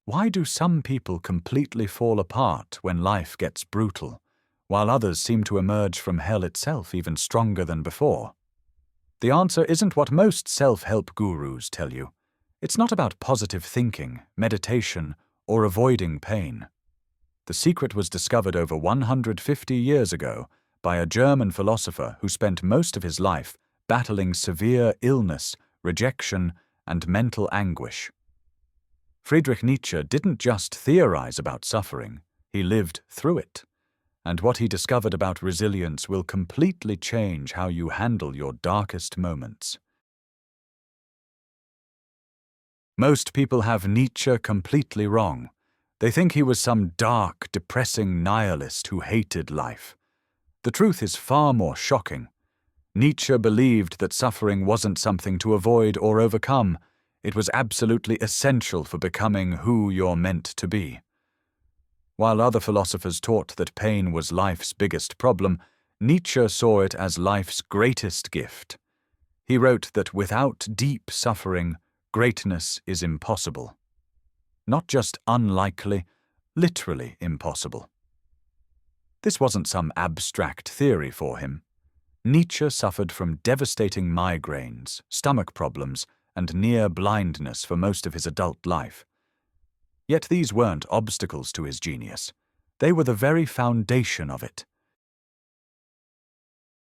Why do some people completely fall apart when life gets brutal, while others seem to emerge from hell itself even stronger than before? The answer isn't what most self-help gurus tell you. It's not about positive thinking, meditation, or avoiding pain. The secret was discovered over 150 years ago by a German philosopher who spent most of his life battling severe illness, rejection, and mental anguish. Friedrich Nietzsche didn't just theorize about suffering, he lived through it. And what he discovered about resilience will completely change how you handle your darkest moments. Most people have Nietzsche completely wrong. They think he was some dark, depressing nihilist who hated life. The truth is far more shocking. Nietzsche believed that suffering wasn't something to avoid or overcome. It was absolutely essential for becoming who you're meant to be. While other philosophers taught that pain was life's biggest problem, Nietzsche saw it as life's greatest gift. He wrote that without deep suffering, greatness is impossible. Not just unlikely, literally impossible. This wasn't some abstract theory for him. Nietzsche suffered from devastating migraines, stomach problems, and near blindness for most of his adult life. Yet these weren't obstacles to his genius. They were the very foundation of it.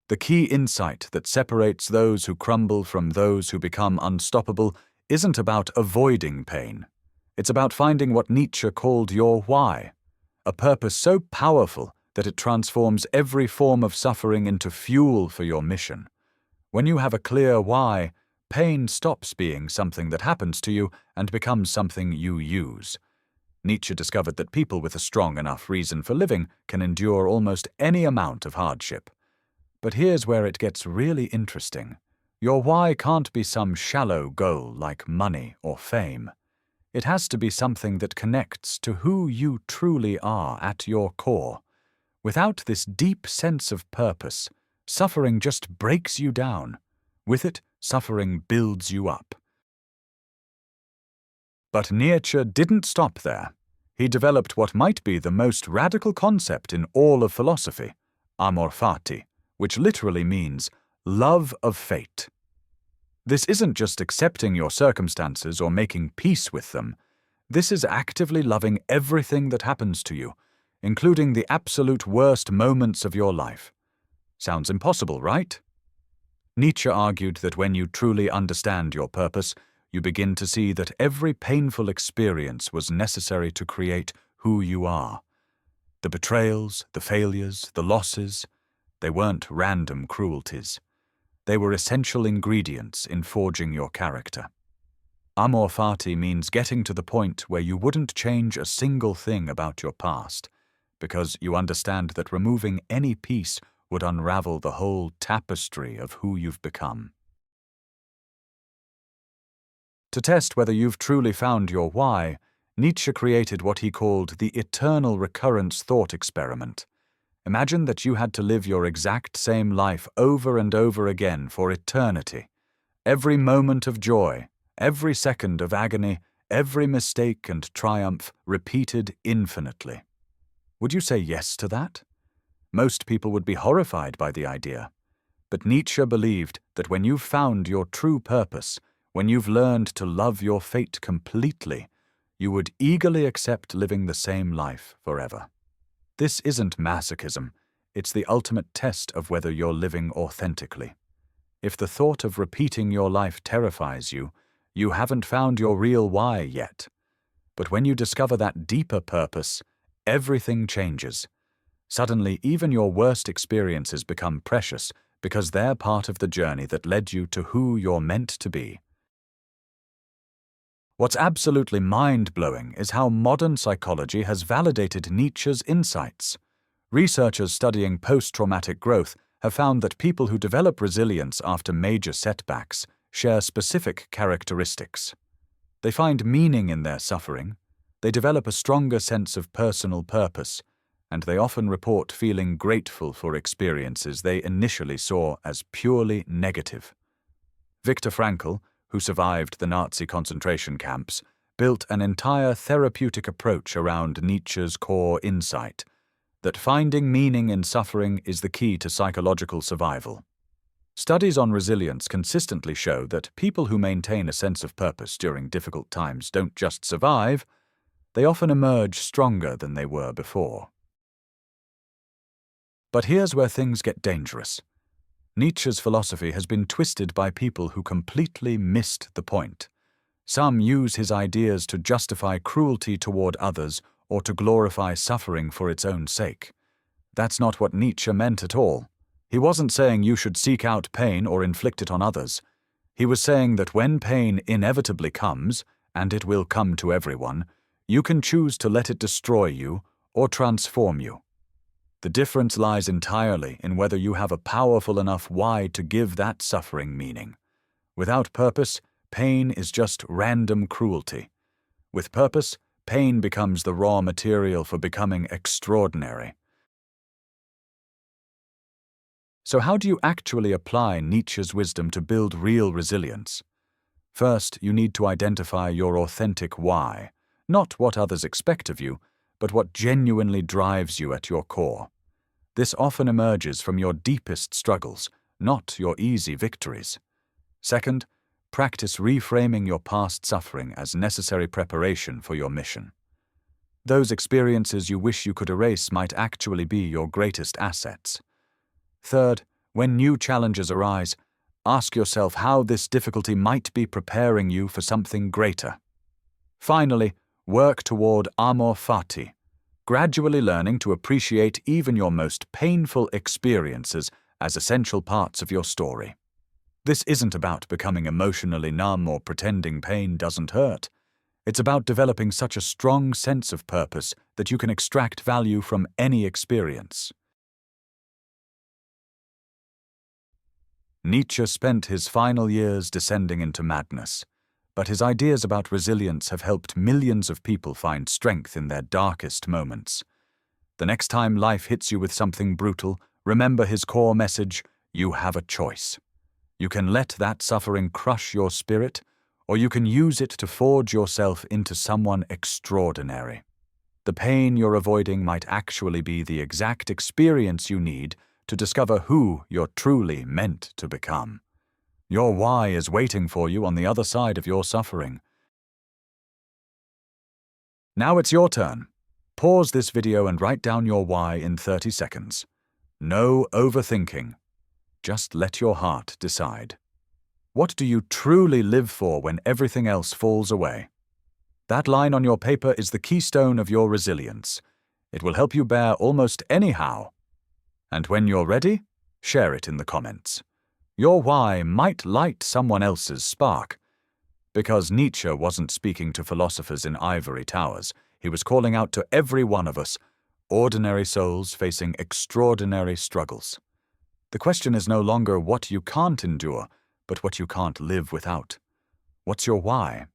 The key insight that separates those who crumble from those who become unstoppable isn't about avoiding pain. It's about finding what Nietzsche called your why, a purpose so powerful that it transforms every form of suffering into fuel for your mission. When you have a clear why, pain stops being something that happens to you and becomes something you use. Nietzsche discovered that people with a strong enough reason for living can endure almost any amount of hardship. But here's where it gets really interesting. Your why can't be some shallow goal like money or fame. It has to be something that connects to who you truly are at your core. Without this deep sense of purpose, suffering just breaks you down. With it, suffering builds you up. But Nietzsche didn't stop there. He developed what might be the most radical concept in all of philosophy, amor fati, which literally means love of fate. This isn't just accepting your circumstances or making peace with them. This is actively loving everything that happens to you, including the absolute worst moments of your life. Sounds impossible, right? Nietzsche argued that when you truly understand your purpose, you begin to see that every painful experience was necessary to create who you are. The betrayals, the failures, the losses, they weren't random cruelties. They were essential ingredients in forging your character. Amor fati means getting to the point where you wouldn't change a single thing about your past, because you understand that removing any piece would unravel the whole tapestry of who you've become. To test whether you've truly found your why, Nietzsche created what he called the eternal recurrence thought experiment. Imagine that you had to live your exact same life over and over again for eternity. Every moment of joy, every second of agony, every mistake and triumph repeated infinitely. Would you say yes to that? Most people would be horrified by the idea. But Nietzsche believed that when you've found your true purpose, when you've learned to love your fate completely, you would eagerly accept living the same life forever. This isn't masochism, it's the ultimate test of whether you're living authentically. If the thought of repeating your life terrifies you, you haven't found your real why yet. But when you discover that deeper purpose, everything changes. Suddenly, even your worst experiences become precious because they're part of the journey that led you to who you're meant to be. What's absolutely mind-blowing is how modern psychology has validated Nietzsche's insights. Researchers studying post-traumatic growth have found that people who develop resilience after major setbacks share specific characteristics. They find meaning in their suffering, they develop a stronger sense of personal purpose, and they often report feeling grateful for experiences they initially saw as purely negative. Viktor Frankl, who survived the Nazi concentration camps, built an entire therapeutic approach around Nietzsche's core insight that finding meaning in suffering is the key to psychological survival. Studies on resilience consistently show that people who maintain a sense of purpose during difficult times don't just survive, they often emerge stronger than they were before. But here's where things get dangerous. Nietzsche's philosophy has been twisted by people who completely missed the point. Some use his ideas to justify cruelty toward others or to glorify suffering for its own sake. That's not what Nietzsche meant at all. He wasn't saying you should seek out pain or inflict it on others. He was saying that when pain inevitably comes, and it will come to everyone, you can choose to let it destroy you or transform you. The difference lies entirely in whether you have a powerful enough why to give that suffering meaning. Without purpose, pain is just random cruelty. With purpose, pain becomes the raw material for becoming extraordinary. So how do you actually apply Nietzsche's wisdom to build real resilience? First, you need to identify your authentic why, not what others expect of you, but what genuinely drives you at your core. This often emerges from your deepest struggles, not your easy victories. Second, practice reframing your past suffering as necessary preparation for your mission. Those experiences you wish you could erase might actually be your greatest assets. Third, when new challenges arise, ask yourself how this difficulty might be preparing you for something greater. Finally, work toward amor fati, gradually learning to appreciate even your most painful experiences as essential parts of your story. This isn't about becoming emotionally numb or pretending pain doesn't hurt. It's about developing such a strong sense of purpose that you can extract value from any experience. Nietzsche spent his final years descending into madness, but his ideas about resilience have helped millions of people find strength in their darkest moments. The next time life hits you with something brutal, remember his core message: you have a choice. You can let that suffering crush your spirit, or you can use it to forge yourself into someone extraordinary. The pain you're avoiding might actually be the exact experience you need to discover who you're truly meant to become. Your why is waiting for you on the other side of your suffering. Now it's your turn. Pause this video and write down your why in 30 seconds. No overthinking. Just let your heart decide. What do you truly live for when everything else falls away? That line on your paper is the keystone of your resilience. It will help you bear almost anyhow. And when you're ready, share it in the comments. Your why might light someone else's spark. Because Nietzsche wasn't speaking to philosophers in ivory towers. He was calling out to every one of us, ordinary souls facing extraordinary struggles. The question is no longer what you can't endure, but what you can't live without. What's your why?